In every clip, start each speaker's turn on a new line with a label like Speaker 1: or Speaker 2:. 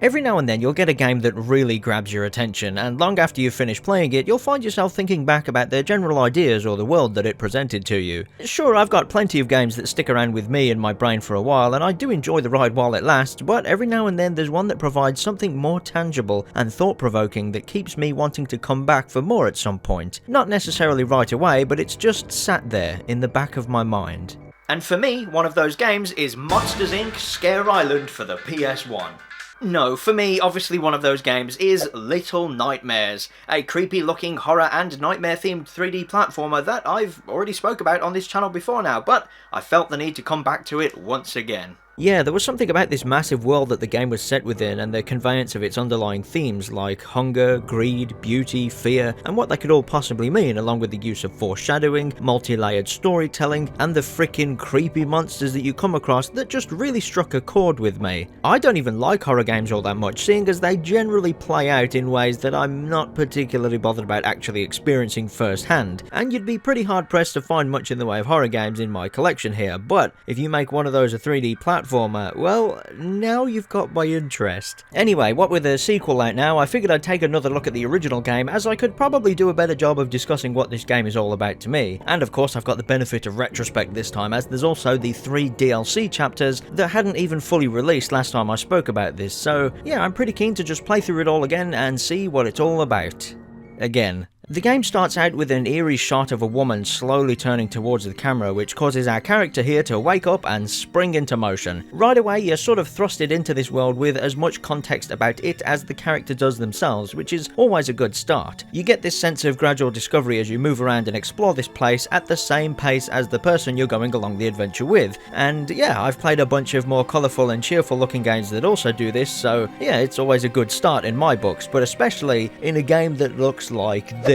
Speaker 1: Every now and then you'll get a game that really grabs your attention, and long after you've finished playing it, you'll find yourself thinking back about the general ideas or the world that it presented to you. Sure, I've got plenty of games that stick around with me in my brain for a while, and I do enjoy the ride while it lasts, but every now and then there's one that provides something more tangible and thought-provoking that keeps me wanting to come back for more at some point. Not necessarily right away, but it's just sat there in the back of my mind. And for me, one of those games is Monsters Inc. Scare Island for the PS1. No, for me, obviously one of those games is Little Nightmares, a creepy looking horror and nightmare themed 3D platformer that I've already spoke about on this channel before now, but I felt the need to come back to it once again. Yeah, there was something about this massive world that the game was set within and the conveyance of its underlying themes like hunger, greed, beauty, fear, and what they could all possibly mean, along with the use of foreshadowing, multi-layered storytelling, and the frickin' creepy monsters that you come across that just really struck a chord with me. I don't even like horror games all that much, seeing as they generally play out in ways that I'm not particularly bothered about actually experiencing firsthand, and you'd be pretty hard pressed to find much in the way of horror games in my collection here, but if you make one of those a 3D platformer, well, now you've got my interest. Anyway, what with the sequel out now, I figured I'd take another look at the original game, as I could probably do a better job of discussing what this game is all about to me. And of course I've got the benefit of retrospect this time, as there's also the 3 DLC chapters that hadn't even fully released last time I spoke about this, so yeah, I'm pretty keen to just play through it all again and see what it's all about. Again. The game starts out with an eerie shot of a woman slowly turning towards the camera, which causes our character here to wake up and spring into motion. Right away, you're sort of thrusted into this world with as much context about it as the character does themselves, which is always a good start. You get this sense of gradual discovery as you move around and explore this place at the same pace as the person you're going along the adventure with. And yeah, I've played a bunch of more colourful and cheerful looking games that also do this, so yeah, it's always a good start in my books, but especially in a game that looks like this.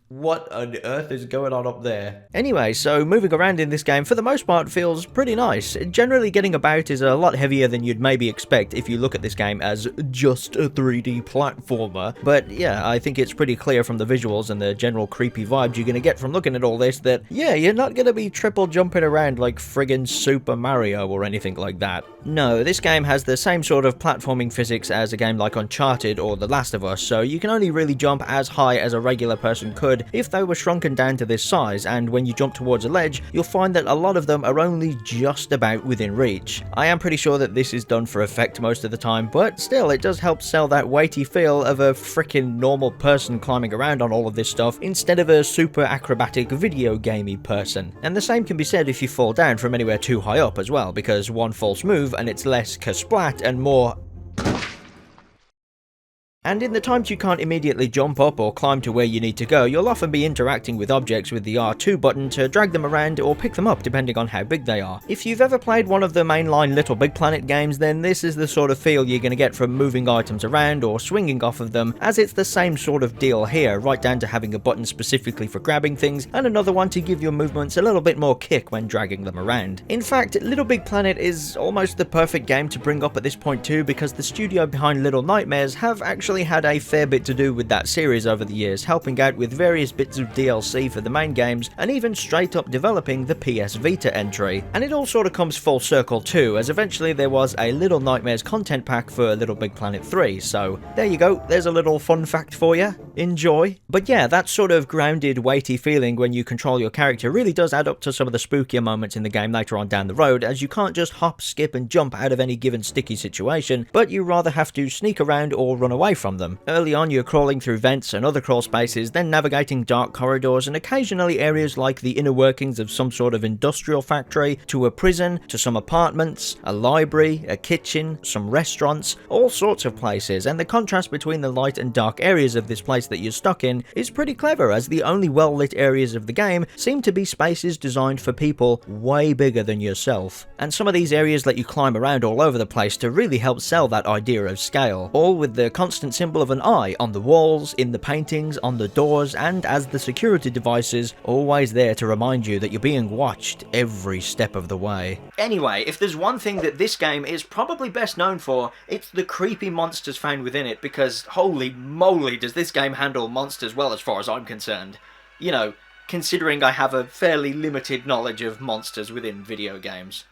Speaker 1: What on earth is going on up there? Anyway, so moving around in this game for the most part feels pretty nice. Generally getting about is a lot heavier than you'd maybe expect if you look at this game as just a 3D platformer, but yeah, I think it's pretty clear from the visuals and the general creepy vibes you're gonna get from looking at all this that, yeah, you're not gonna be triple jumping around like friggin' Super Mario or anything like that. No, this game has the same sort of platforming physics as a game like Uncharted or The Last of Us, so you can only really jump as high as a regular person could if they were shrunken down to this size, and when you jump towards a ledge, you'll find that a lot of them are only just about within reach. I am pretty sure that this is done for effect most of the time, but still, it does help sell that weighty feel of a frickin' normal person climbing around on all of this stuff instead of a super acrobatic video gamey person. And the same can be said if you fall down from anywhere too high up as well, because one false move and it's less kasplat and more. And in the times you can't immediately jump up or climb to where you need to go, you'll often be interacting with objects with the R2 button to drag them around or pick them up depending on how big they are. If you've ever played one of the mainline Little Big Planet games, then this is the sort of feel you're going to get from moving items around or swinging off of them, as it's the same sort of deal here, right down to having a button specifically for grabbing things and another one to give your movements a little bit more kick when dragging them around. In fact, Little Big Planet is almost the perfect game to bring up at this point too, because the studio behind Little Nightmares have actually had a fair bit to do with that series over the years, helping out with various bits of DLC for the main games and even straight up developing the PS Vita entry. And it all sort of comes full circle too, as eventually there was a Little Nightmares content pack for Little Big Planet 3, so there you go, there's a little fun fact for you. Enjoy. But yeah, that sort of grounded, weighty feeling when you control your character really does add up to some of the spookier moments in the game later on down the road, as you can't just hop, skip and jump out of any given sticky situation, but you rather have to sneak around or run away from them. Early on you're crawling through vents and other crawl spaces, then navigating dark corridors and occasionally areas like the inner workings of some sort of industrial factory, to a prison, to some apartments, a library, a kitchen, some restaurants, all sorts of places, and the contrast between the light and dark areas of this place that you're stuck in is pretty clever, as the only well-lit areas of the game seem to be spaces designed for people way bigger than yourself. And some of these areas let you climb around all over the place to really help sell that idea of scale, all with the constant symbol of an eye on the walls, in the paintings, on the doors, and as the security devices, always there to remind you that you're being watched every step of the way. Anyway, if there's one thing that this game is probably best known for, it's the creepy monsters found within it, because holy moly does this game handle monsters well as far as I'm concerned. You know, considering I have a fairly limited knowledge of monsters within video games.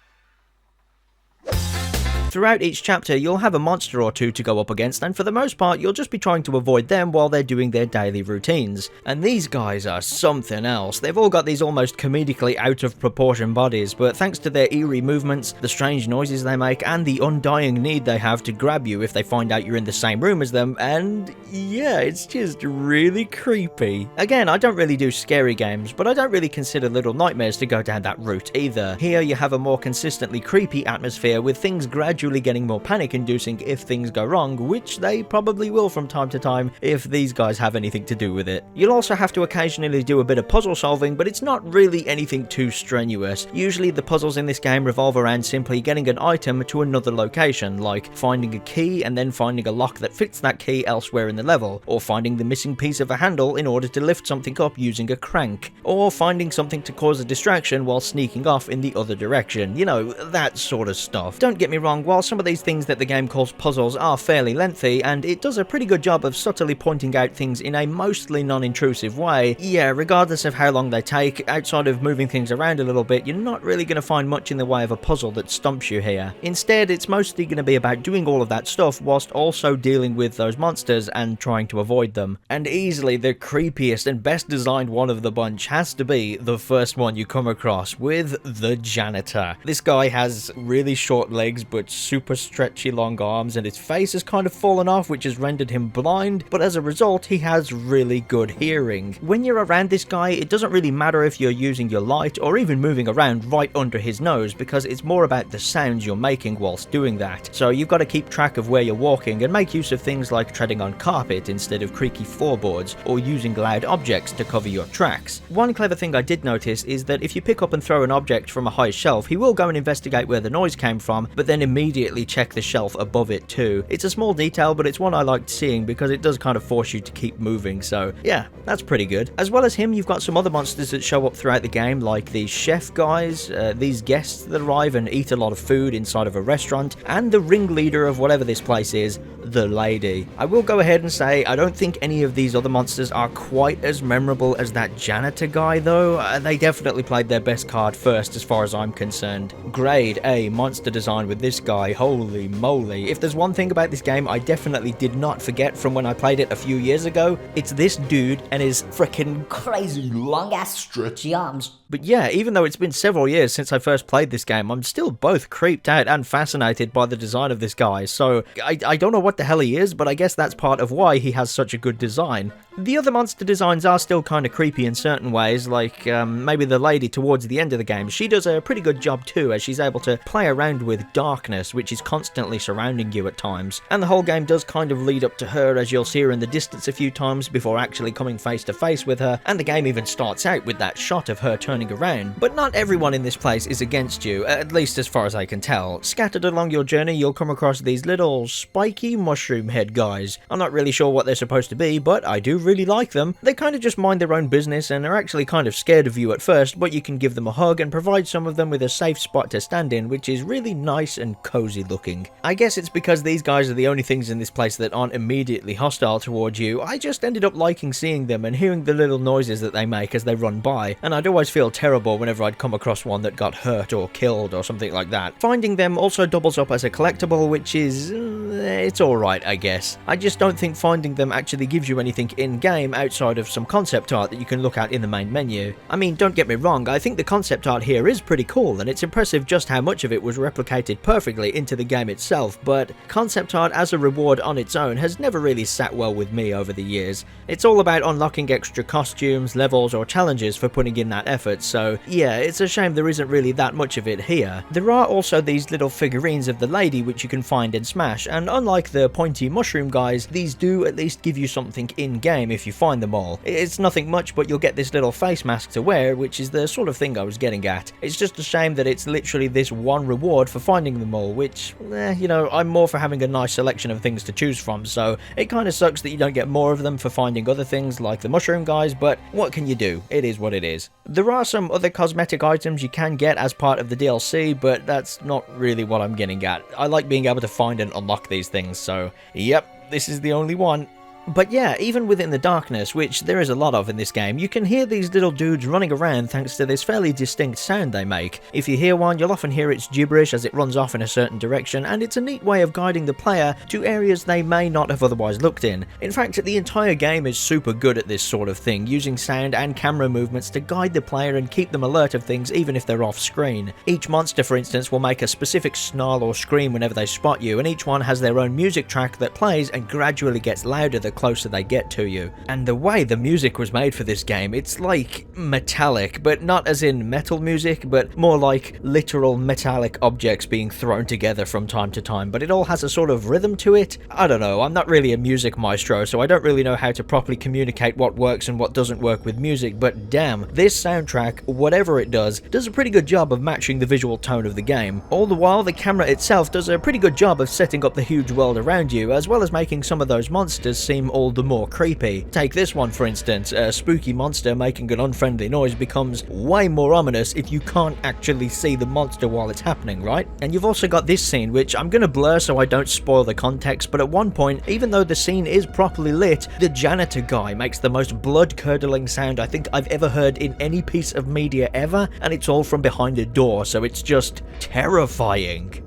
Speaker 1: Throughout each chapter, you'll have a monster or two to go up against, and for the most part, you'll just be trying to avoid them while they're doing their daily routines. And these guys are something else. They've all got these almost comedically out of proportion bodies, but thanks to their eerie movements, the strange noises they make, and the undying need they have to grab you if they find out you're in the same room as them, and yeah, it's just really creepy. Again, I don't really do scary games, but I don't really consider Little Nightmares to go down that route either. Here you have a more consistently creepy atmosphere with things gradually getting more panic-inducing if things go wrong, which they probably will from time to time if these guys have anything to do with it. You'll also have to occasionally do a bit of puzzle solving, but it's not really anything too strenuous. Usually the puzzles in this game revolve around simply getting an item to another location, like finding a key and then finding a lock that fits that key elsewhere in the level, or finding the missing piece of a handle in order to lift something up using a crank, or finding something to cause a distraction while sneaking off in the other direction. You know, that sort of stuff. Don't get me wrong, while some of these things that the game calls puzzles are fairly lengthy, and it does a pretty good job of subtly pointing out things in a mostly non-intrusive way, yeah, regardless of how long they take, outside of moving things around a little bit, you're not really going to find much in the way of a puzzle that stumps you here. Instead, it's mostly going to be about doing all of that stuff whilst also dealing with those monsters and trying to avoid them. And easily the creepiest and best designed one of the bunch has to be the first one you come across, with the janitor. This guy has really short legs but super stretchy long arms, and his face has kind of fallen off, which has rendered him blind, but as a result he has really good hearing. When you're around this guy, it doesn't really matter if you're using your light or even moving around right under his nose, because it's more about the sounds you're making whilst doing that. So you've got to keep track of where you're walking and make use of things like treading on carpet instead of creaky floorboards, or using loud objects to cover your tracks. One clever thing I did notice is that if you pick up and throw an object from a high shelf, he will go and investigate where the noise came from, but then immediately check the shelf above it too. It's a small detail, but it's one I liked seeing because it does kind of force you to keep moving, so yeah, that's pretty good. As well as him, you've got some other monsters that show up throughout the game, like the chef guys, these guests that arrive and eat a lot of food inside of a restaurant, and the ringleader of whatever this place is, the lady. I will go ahead and say I don't think any of these other monsters are quite as memorable as that janitor guy though. They definitely played their best card first as far as I'm concerned. Grade A monster design with this guy, holy moly. If there's one thing about this game I definitely did not forget from when I played it a few years ago, it's this dude and his frickin' crazy long ass stretchy arms. But yeah, even though it's been several years since I first played this game, I'm still both creeped out and fascinated by the design of this guy, so I don't know what the hell he is, but I guess that's part of why he has such a good design. The other monster designs are still kind of creepy in certain ways, like maybe the lady towards the end of the game. She does a pretty good job too, as she's able to play around with darkness, which is constantly surrounding you at times. And the whole game does kind of lead up to her, as you'll see her in the distance a few times before actually coming face to face with her, and the game even starts out with that shot of her turning around. But not everyone in this place is against you, at least as far as I can tell. Scattered along your journey, you'll come across these little spiky mushroom head guys. I'm not really sure what they're supposed to be, but I do really like them. They kind of just mind their own business and are actually kind of scared of you at first, but you can give them a hug and provide some of them with a safe spot to stand in, which is really nice and cozy looking. I guess it's because these guys are the only things in this place that aren't immediately hostile towards you. I just ended up liking seeing them and hearing the little noises that they make as they run by, and I'd always feel terrible whenever I'd come across one that got hurt or killed or something like that. Finding them also doubles up as a collectible, which is it's alright, I guess. I just don't think finding them actually gives you anything in-game outside of some concept art that you can look at in the main menu. I mean, don't get me wrong, I think the concept art here is pretty cool, and it's impressive just how much of it was replicated perfectly into the game itself, but concept art as a reward on its own has never really sat well with me over the years. It's all about unlocking extra costumes, levels, or challenges for putting in that effort, so yeah, it's a shame there isn't really that much of it here. There are also these little figurines of the lady which you can find and smash, and unlike the pointy mushroom guys, these do at least give you something in-game if you find them all. It's nothing much, but you'll get this little face mask to wear, which is the sort of thing I was getting at. It's just a shame that it's literally this one reward for finding them all, which, you know, I'm more for having a nice selection of things to choose from, so it kind of sucks that you don't get more of them for finding other things like the mushroom guys, but what can you do? It is what it is. There are some other cosmetic items you can get as part of the DLC, but that's not really what I'm getting at. I like being able to find and unlock these things, so yep, this is the only one. But yeah, even within the darkness, which there is a lot of in this game, you can hear these little dudes running around thanks to this fairly distinct sound they make. If you hear one, you'll often hear its gibberish as it runs off in a certain direction, and it's a neat way of guiding the player to areas they may not have otherwise looked in. In fact, the entire game is super good at this sort of thing, using sound and camera movements to guide the player and keep them alert of things even if they're off screen. Each monster, for instance, will make a specific snarl or scream whenever they spot you, and each one has their own music track that plays and gradually gets louder the closer they get to you. And the way the music was made for this game, it's like metallic, but not as in metal music, but more like literal metallic objects being thrown together from time to time, but it all has a sort of rhythm to it. I don't know, I'm not really a music maestro, so I don't really know how to properly communicate what works and what doesn't work with music, but damn, this soundtrack, whatever it does a pretty good job of matching the visual tone of the game. All the while, the camera itself does a pretty good job of setting up the huge world around you, as well as making some of those monsters seem all the more creepy. Take this one for instance, a spooky monster making an unfriendly noise becomes way more ominous if you can't actually see the monster while it's happening, right? And you've also got this scene, which I'm gonna blur so I don't spoil the context, but at one point, even though the scene is properly lit, the janitor guy makes the most blood-curdling sound I think I've ever heard in any piece of media ever, and it's all from behind a door, so it's just terrifying.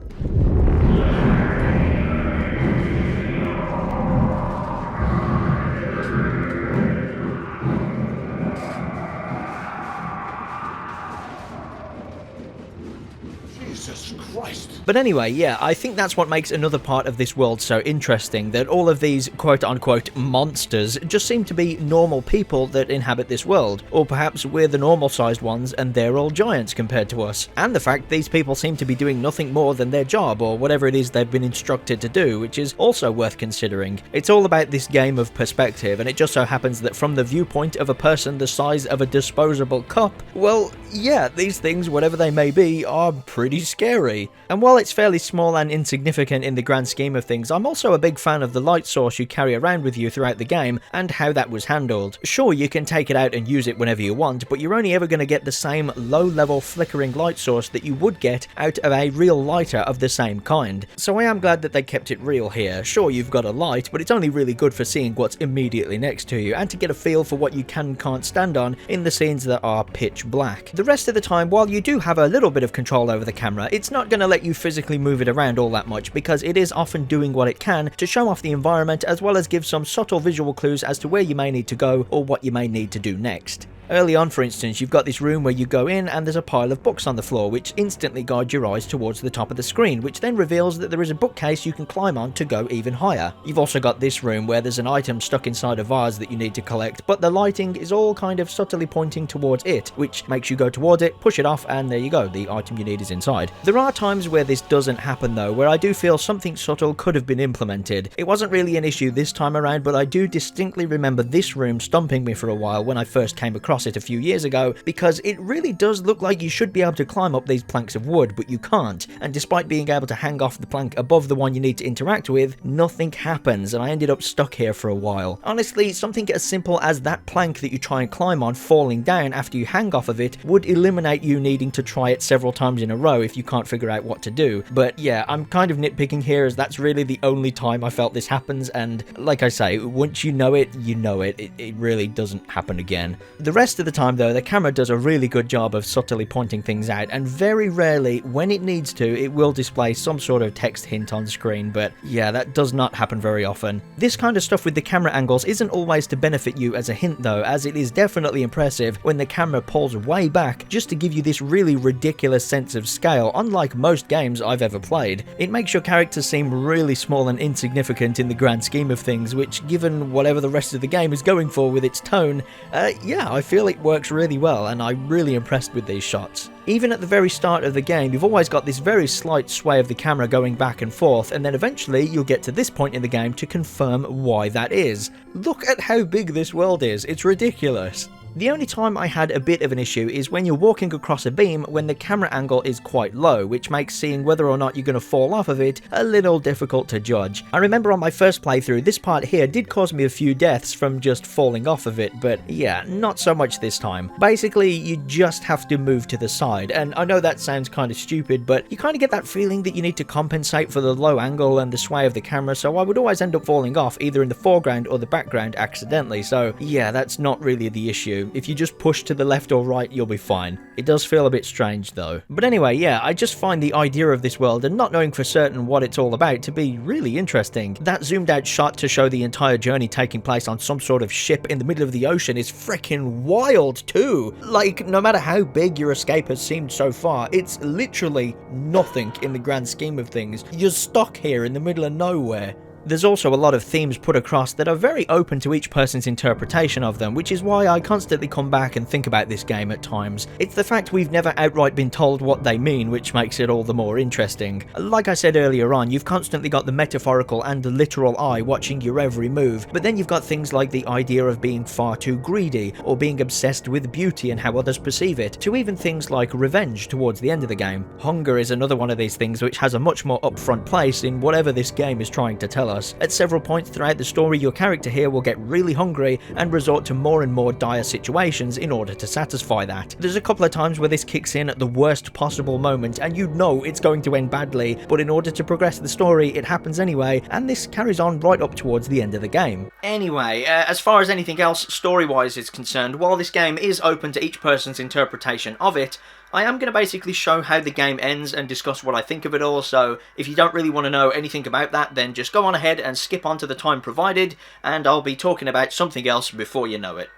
Speaker 2: Jesus Christ.
Speaker 1: But anyway, yeah, I think that's what makes another part of this world so interesting, that all of these quote-unquote monsters just seem to be normal people that inhabit this world, or perhaps we're the normal-sized ones and they're all giants compared to us. And the fact these people seem to be doing nothing more than their job, or whatever it is they've been instructed to do, which is also worth considering. It's all about this game of perspective, and it just so happens that from the viewpoint of a person the size of a disposable cup, well, yeah, these things, whatever they may be, are pretty scary. And while it's fairly small and insignificant in the grand scheme of things, I'm also a big fan of the light source you carry around with you throughout the game and how that was handled. Sure, you can take it out and use it whenever you want, but you're only ever going to get the same low-level flickering light source that you would get out of a real lighter of the same kind. So I am glad that they kept it real here. Sure, you've got a light, but it's only really good for seeing what's immediately next to you and to get a feel for what you can and can't stand on in the scenes that are pitch black. The rest of the time, while you do have a little bit of control over the camera, it's not going to let you physically move it around all that much, because it is often doing what it can to show off the environment as well as give some subtle visual clues as to where you may need to go or what you may need to do next. Early on, for instance, you've got this room where you go in and there's a pile of books on the floor, which instantly guide your eyes towards the top of the screen, which then reveals that there is a bookcase you can climb on to go even higher. You've also got this room where there's an item stuck inside a vase that you need to collect, but the lighting is all kind of subtly pointing towards it, which makes you go towards it, push it off, and there you go, the item you need is inside. There are times where this doesn't happen though, where I do feel something subtle could have been implemented. It wasn't really an issue this time around, but I do distinctly remember this room stumping me for a while when I first came across it a few years ago, because it really does look like you should be able to climb up these planks of wood, but you can't, and despite being able to hang off the plank above the one you need to interact with, nothing happens, and I ended up stuck here for a while. Honestly, something as simple as that plank that you try and climb on falling down after you hang off of it would eliminate you needing to try it several times in a row if you can't figure out what to do. But yeah, I'm kind of nitpicking here, as that's really the only time I felt this happens, and like I say, once you know it, you know it. It really doesn't happen again. The rest of the time though, the camera does a really good job of subtly pointing things out, and very rarely, when it needs to, it will display some sort of text hint on screen, but yeah, that does not happen very often. This kind of stuff with the camera angles isn't always to benefit you as a hint though, as it is definitely impressive when the camera pulls way back just to give you this really ridiculous sense of scale, unlike most games I've ever played. It makes your character seem really small and insignificant in the grand scheme of things, which, given whatever the rest of the game is going for with its tone, yeah, I feel it works really well, and I'm really impressed with these shots. Even at the very start of the game, you've always got this very slight sway of the camera going back and forth, and then eventually you'll get to this point in the game to confirm why that is. Look at how big this world is, it's ridiculous. The only time I had a bit of an issue is when you're walking across a beam when the camera angle is quite low, which makes seeing whether or not you're going to fall off of it a little difficult to judge. I remember on my first playthrough, this part here did cause me a few deaths from just falling off of it, but yeah, not so much this time. Basically, you just have to move to the side, and I know that sounds kind of stupid, but you kind of get that feeling that you need to compensate for the low angle and the sway of the camera, so I would always end up falling off either in the foreground or the background accidentally, so yeah, that's not really the issue. If you just push to the left or right, you'll be fine. It does feel a bit strange though. But anyway, yeah, I just find the idea of this world and not knowing for certain what it's all about to be really interesting. That zoomed out shot to show the entire journey taking place on some sort of ship in the middle of the ocean is freaking wild too. Like, no matter how big your escape has seemed so far, it's literally nothing in the grand scheme of things. You're stuck here in the middle of nowhere. There's also a lot of themes put across that are very open to each person's interpretation of them, which is why I constantly come back and think about this game at times. It's the fact we've never outright been told what they mean which makes it all the more interesting. Like I said earlier on, you've constantly got the metaphorical and the literal eye watching your every move, but then you've got things like the idea of being far too greedy, or being obsessed with beauty and how others perceive it, to even things like revenge towards the end of the game. Hunger is another one of these things which has a much more upfront place in whatever this game is trying to tell us. At several points throughout the story, your character here will get really hungry and resort to more and more dire situations in order to satisfy that. There's a couple of times where this kicks in at the worst possible moment and you know it's going to end badly, but in order to progress the story, it happens anyway, and this carries on right up towards the end of the game. Anyway, as far as anything else story-wise is concerned, while this game is open to each person's interpretation of it, I am going to basically show how the game ends and discuss what I think of it all, so if you don't really want to know anything about that, then just go on ahead and skip on to the time provided, and I'll be talking about something else before you know it.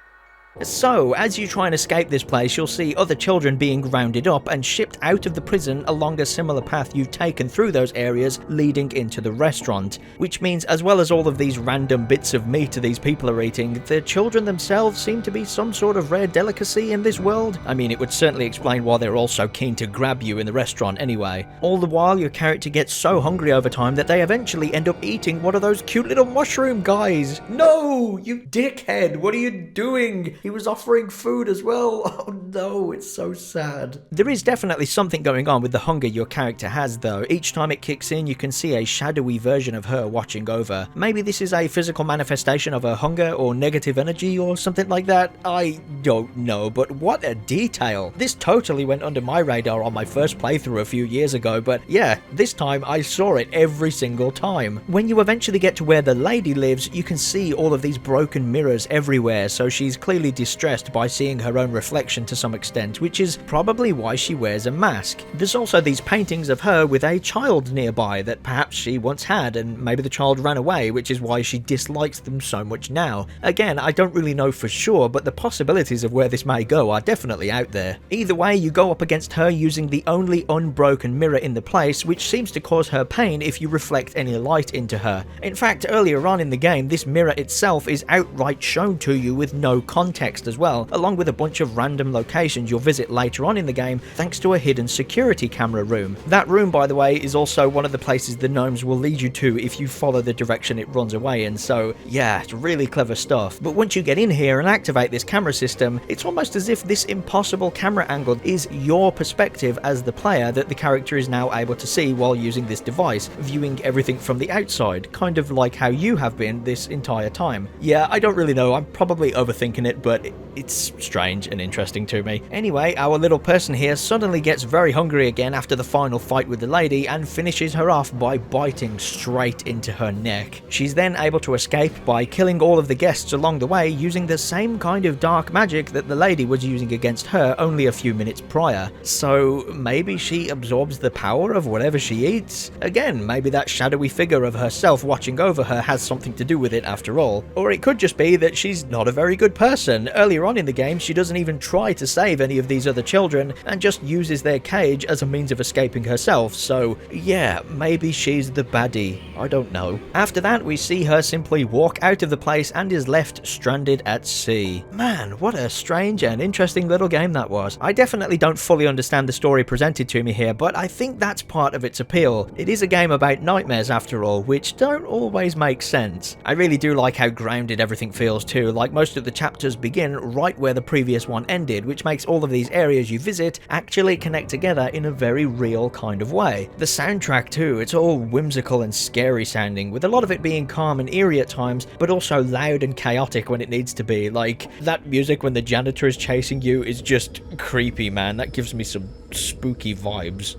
Speaker 1: So, as you try and escape this place, you'll see other children being rounded up and shipped out of the prison along a similar path you've taken through those areas leading into the restaurant. Which means, as well as all of these random bits of meat these people are eating, the children themselves seem to be some sort of rare delicacy in this world. I mean, it would certainly explain why they're all so keen to grab you in the restaurant anyway. All the while, your character gets so hungry over time that they eventually end up eating one of those cute little mushroom guys. No, you dickhead, what are you doing? He was offering food as well. Oh no, it's so sad. There is definitely something going on with the hunger your character has though. Each time it kicks in, you can see a shadowy version of her watching over. Maybe this is a physical manifestation of her hunger or negative energy or something like that. I don't know, but what a detail. This totally went under my radar on my first playthrough a few years ago, but yeah, this time I saw it every single time. When you eventually get to where the lady lives, you can see all of these broken mirrors everywhere, so she's clearly distressed by seeing her own reflection to some extent, which is probably why she wears a mask. There's also these paintings of her with a child nearby that perhaps she once had, and maybe the child ran away, which is why she dislikes them so much now. Again, I don't really know for sure, but the possibilities of where this may go are definitely out there. Either way, you go up against her using the only unbroken mirror in the place, which seems to cause her pain if you reflect any light into her. In fact, earlier on in the game, this mirror itself is outright shown to you with no context as well, along with a bunch of random locations you'll visit later on in the game thanks to a hidden security camera room. That room, by the way, is also one of the places the gnomes will lead you to if you follow the direction it runs away in, so yeah, it's really clever stuff. But once you get in here and activate this camera system, it's almost as if this impossible camera angle is your perspective as the player that the character is now able to see while using this device, viewing everything from the outside, kind of like how you have been this entire time. Yeah, I don't really know, I'm probably overthinking it, but it's strange and interesting to me. Anyway, our little person here suddenly gets very hungry again after the final fight with the lady and finishes her off by biting straight into her neck. She's then able to escape by killing all of the guests along the way using the same kind of dark magic that the lady was using against her only a few minutes prior. So maybe she absorbs the power of whatever she eats? Again, maybe that shadowy figure of herself watching over her has something to do with it after all. Or it could just be that she's not a very good person. Earlier on in the game, she doesn't even try to save any of these other children and just uses their cage as a means of escaping herself, so yeah, maybe she's the baddie. I don't know. After that, we see her simply walk out of the place and is left stranded at sea. Man, what a strange and interesting little game that was. I definitely don't fully understand the story presented to me here, but I think that's part of its appeal. It is a game about nightmares after all, which don't always make sense. I really do like how grounded everything feels too, like most of the chapters begin begin right where the previous one ended, which makes all of these areas you visit actually connect together in a very real kind of way. The soundtrack too, it's all whimsical and scary sounding, with a lot of it being calm and eerie at times, but also loud and chaotic when it needs to be. Like, that music when the janitor is chasing you is just creepy, man. That gives me some spooky vibes.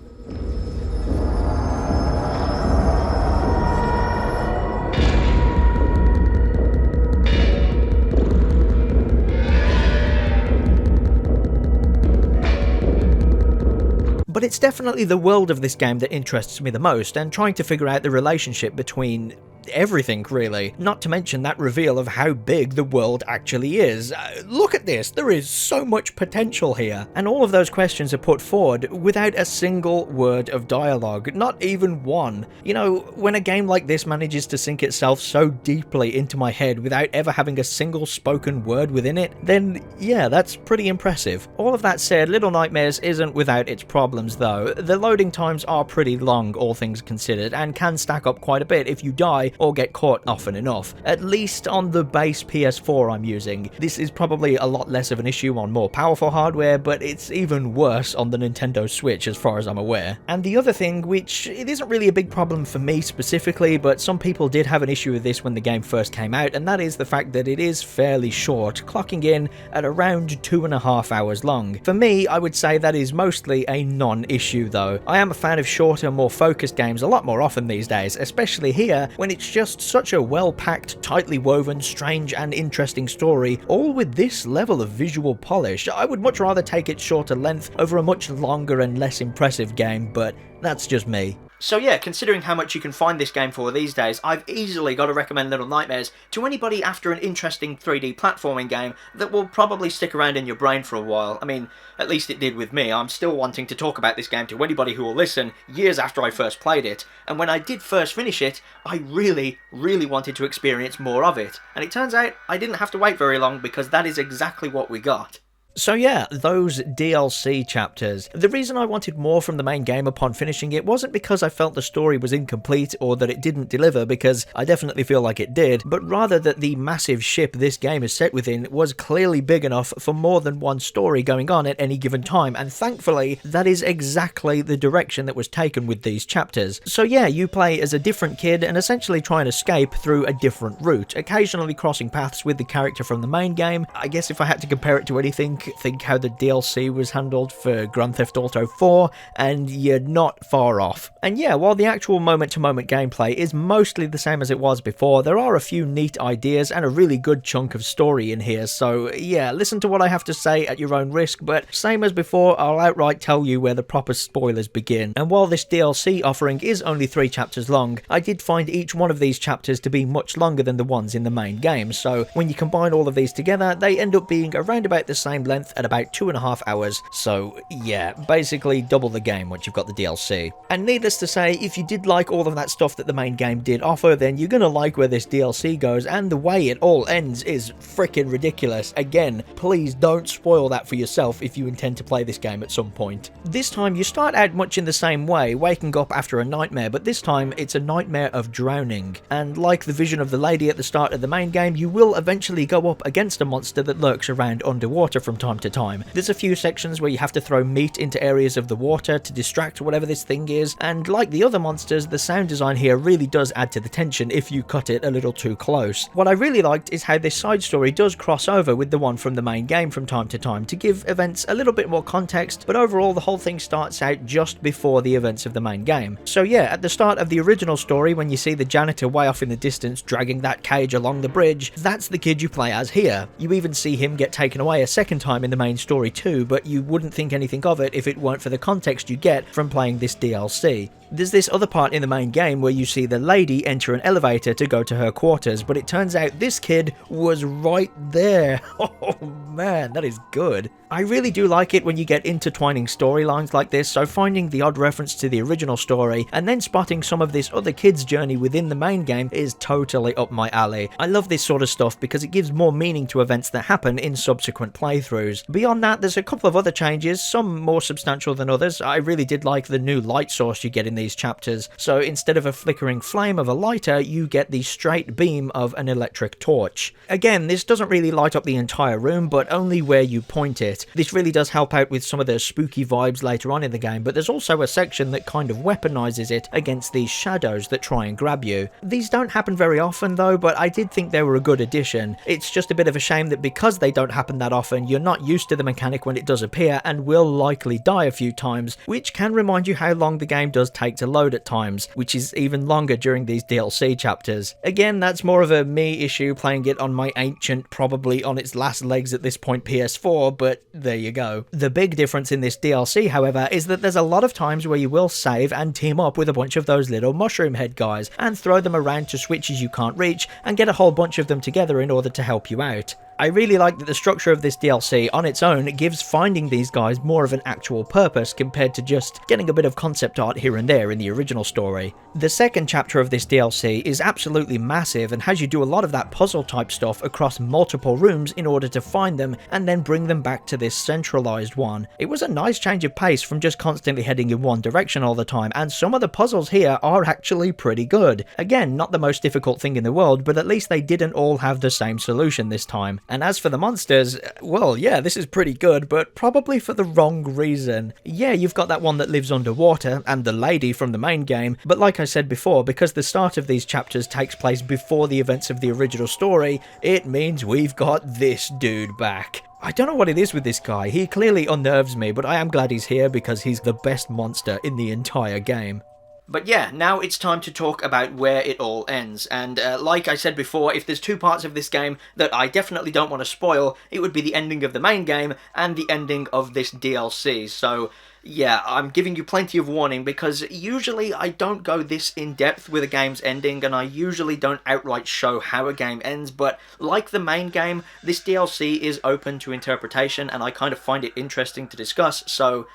Speaker 1: But it's definitely the world of this game that interests me the most, and trying to figure out the relationship between everything, really. Not to mention that reveal of how big the world actually is. Look at this, there is so much potential here. And all of those questions are put forward without a single word of dialogue, not even one. You know, when a game like this manages to sink itself so deeply into my head without ever having a single spoken word within it, then yeah, that's pretty impressive. All of that said, Little Nightmares isn't without its problems though. The loading times are pretty long, all things considered, and can stack up quite a bit if you die or get caught often enough. At least on the base PS4 I'm using. This is probably a lot less of an issue on more powerful hardware, but it's even worse on the Nintendo Switch as far as I'm aware. And the other thing, which it isn't really a big problem for me specifically, but some people did have an issue with this when the game first came out, and that is the fact that it is fairly short, clocking in at around 2.5 hours long. For me, I would say that is mostly a non-issue though. I am a fan of shorter, more focused games a lot more often these days, especially here when it's just such a well-packed, tightly woven, strange and interesting story, all with this level of visual polish. I would much rather take its shorter length over a much longer and less impressive game, but that's just me. So yeah, considering how much you can find this game for these days, I've easily got to recommend Little Nightmares to anybody after an interesting 3D platforming game that will probably stick around in your brain for a while. I mean, at least it did with me. I'm still wanting to talk about this game to anybody who will listen years after I first played it, and when I did first finish it, I really wanted to experience more of it. And it turns out I didn't have to wait very long, because that is exactly what we got. So yeah, those DLC chapters. The reason I wanted more from the main game upon finishing it wasn't because I felt the story was incomplete or that it didn't deliver, because I definitely feel like it did, but rather that the massive ship this game is set within was clearly big enough for more than one story going on at any given time, and thankfully that is exactly the direction that was taken with these chapters. So yeah, you play as a different kid and essentially try and escape through a different route, occasionally crossing paths with the character from the main game. I guess if I had to compare it to anything, think how the DLC was handled for Grand Theft Auto 4, and you're not far off. And yeah, while the actual moment-to-moment gameplay is mostly the same as it was before, there are a few neat ideas and a really good chunk of story in here, so yeah, listen to what I have to say at your own risk, but same as before, I'll outright tell you where the proper spoilers begin. And while this DLC offering is only 3 chapters long, I did find each one of these chapters to be much longer than the ones in the main game, so when you combine all of these together, they end up being around about the same length at about 2.5 hours, so yeah, basically double the game once you've got the DLC. And needless to say, if you did like all of that stuff that the main game did offer, then you're gonna like where this DLC goes, and the way it all ends is freaking ridiculous. Again, please don't spoil that for yourself if you intend to play this game at some point. This time you start out much in the same way, waking up after a nightmare, but this time it's a nightmare of drowning. And like the vision of the lady at the start of the main game, you will eventually go up against a monster that lurks around underwater from time to time. There's a few sections where you have to throw meat into areas of the water to distract whatever this thing is, and like the other monsters, the sound design here really does add to the tension if you cut it a little too close. What I really liked is how this side story does cross over with the one from the main game from time to time to give events a little bit more context, but overall the whole thing starts out just before the events of the main game. So yeah, at the start of the original story, when you see the janitor way off in the distance dragging that cage along the bridge, that's the kid you play as here. You even see him get taken away a second time in the main story too, but you wouldn't think anything of it if it weren't for the context you get from playing this DLC. There's this other part in the main game where you see the lady enter an elevator to go to her quarters, but it turns out this kid was right there. Oh man, that is good. I really do like it when you get intertwining storylines like this, so finding the odd reference to the original story and then spotting some of this other kid's journey within the main game is totally up my alley. I love this sort of stuff because it gives more meaning to events that happen in subsequent playthroughs. Beyond that, there's a couple of other changes, some more substantial than others. I really did like the new light source you get in these chapters, so instead of a flickering flame of a lighter, you get the straight beam of an electric torch. Again, this doesn't really light up the entire room, but only where you point it. This really does help out with some of the spooky vibes later on in the game, but there's also a section that kind of weaponizes it against these shadows that try and grab you. These don't happen very often though, but I did think they were a good addition. It's just a bit of a shame that because they don't happen that often, you're not used to the mechanic when it does appear and will likely die a few times, which can remind you how long the game does take to load at times, which is even longer during these DLC chapters. Again, that's more of a me issue playing it on my ancient, probably on its last legs at this point PS4, but there you go. The big difference in this DLC, however, is that there's a lot of times where you will save and team up with a bunch of those little mushroom head guys and throw them around to switches you can't reach and get a whole bunch of them together in order to help you out. I really like that the structure of this DLC on its own gives finding these guys more of an actual purpose compared to just getting a bit of concept art here and there in the original story. The second chapter of this DLC is absolutely massive and has you do a lot of that puzzle type stuff across multiple rooms in order to find them and then bring them back to this centralized one. It was a nice change of pace from just constantly heading in one direction all the time, and some of the puzzles here are actually pretty good. Again, not the most difficult thing in the world, but at least they didn't all have the same solution this time. And as for the monsters, well, yeah, this is pretty good, but probably for the wrong reason. Yeah, you've got that one that lives underwater, and the lady from the main game, but like I said before, because the start of these chapters takes place before the events of the original story, it means we've got this dude back. I don't know what it is with this guy, he clearly unnerves me, but I am glad he's here because he's the best monster in the entire game. But yeah, now it's time to talk about where it all ends, and like I said before, if there's two parts of this game that I definitely don't want to spoil, it would be the ending of the main game and the ending of this DLC, so yeah, I'm giving you plenty of warning because usually I don't go this in depth with a game's ending and I usually don't outright show how a game ends, but like the main game, this DLC is open to interpretation and I kind of find it interesting to discuss, so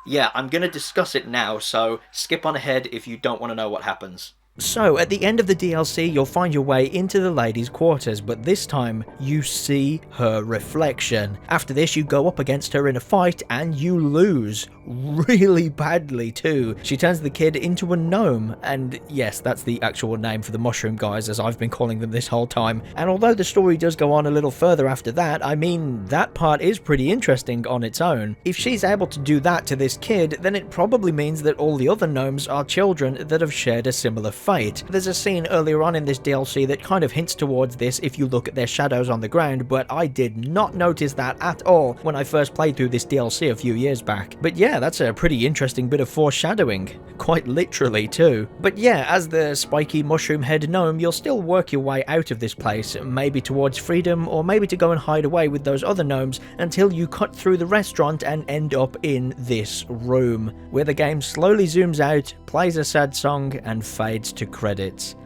Speaker 1: yeah, I'm going to discuss it now, so skip on ahead if you don't want to know what happens. So, at the end of the DLC, you'll find your way into the lady's quarters, but this time, you see her reflection. After this, you go up against her in a fight, and you lose. Really badly, too. She turns the kid into a gnome, and yes, that's the actual name for the mushroom guys, as I've been calling them this whole time. And although the story does go on a little further after that, I mean, that part is pretty interesting on its own. If she's able to do that to this kid, then it probably means that all the other gnomes are children that have shared a similar fate. There's a scene earlier on in this DLC that kind of hints towards this if you look at their shadows on the ground, but I did not notice that at all when I first played through this DLC a few years back. But yeah, that's a pretty interesting bit of foreshadowing. Quite literally too. But yeah, as the spiky mushroom head gnome, you'll still work your way out of this place, maybe towards freedom, or maybe to go and hide away with those other gnomes until you cut through the restaurant and end up in this room, where the game slowly zooms out, plays a sad song, and fades to credits.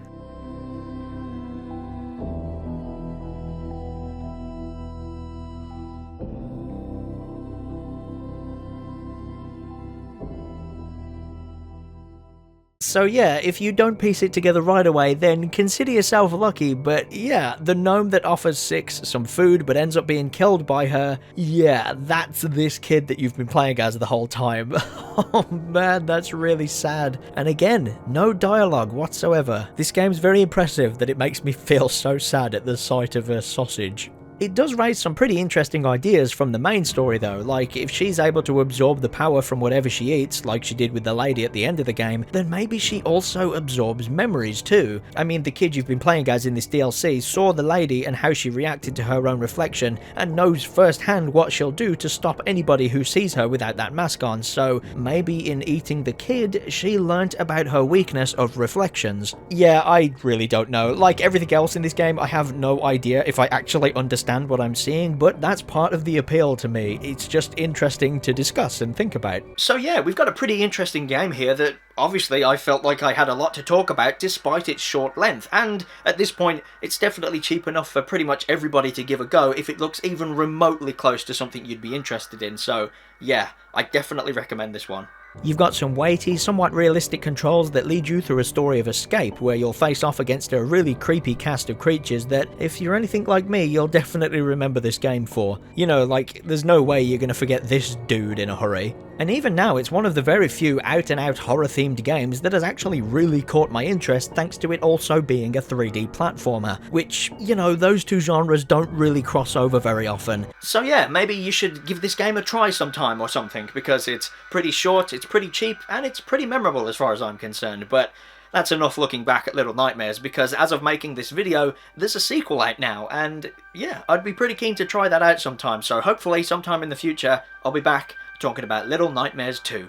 Speaker 1: So yeah, if you don't piece it together right away, then consider yourself lucky, but yeah, the gnome that offers Six some food but ends up being killed by her, yeah, that's this kid that you've been playing as the whole time. Oh man, that's really sad. And again, no dialogue whatsoever. This game's very impressive that it makes me feel so sad at the sight of a sausage. It does raise some pretty interesting ideas from the main story though, like if she's able to absorb the power from whatever she eats, like she did with the lady at the end of the game, then maybe she also absorbs memories too. I mean, the kid you've been playing as in this DLC saw the lady and how she reacted to her own reflection, and knows firsthand what she'll do to stop anybody who sees her without that mask on, so maybe in eating the kid, she learnt about her weakness of reflections. Yeah, I really don't know. Like everything else in this game, I have no idea if I actually understand understand what I'm seeing, but that's part of the appeal to me. It's just interesting to discuss and think about. So yeah, we've got a pretty interesting game here that obviously I felt like I had a lot to talk about despite its short length, and at this point it's definitely cheap enough for pretty much everybody to give a go if it looks even remotely close to something you'd be interested in. So yeah, I definitely recommend this one. You've got some weighty, somewhat realistic controls that lead you through a story of escape where you'll face off against a really creepy cast of creatures that, if you're anything like me, you'll definitely remember this game for. You know, like, there's no way you're gonna forget this dude in a hurry. And even now, it's one of the very few out-and-out horror-themed games that has actually really caught my interest thanks to it also being a 3D platformer, which, you know, those two genres don't really cross over very often. So yeah, maybe you should give this game a try sometime or something, because it's pretty short, it's pretty cheap, and it's pretty memorable as far as I'm concerned. But that's enough looking back at Little Nightmares, because as of making this video, there's a sequel out now, and yeah, I'd be pretty keen to try that out sometime, so hopefully sometime in the future, I'll be back talking about Little Nightmares 2.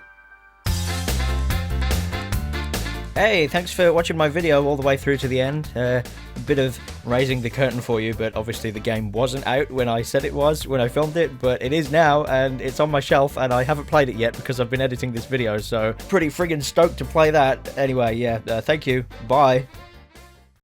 Speaker 1: Hey, thanks for watching my video all the way through to the end. A bit of raising the curtain for you, but obviously the game wasn't out when I said it was, when I filmed it, but it is now, and it's on my shelf, and I haven't played it yet because I've been editing this video, so pretty friggin' stoked to play that. Anyway, yeah, thank you. Bye.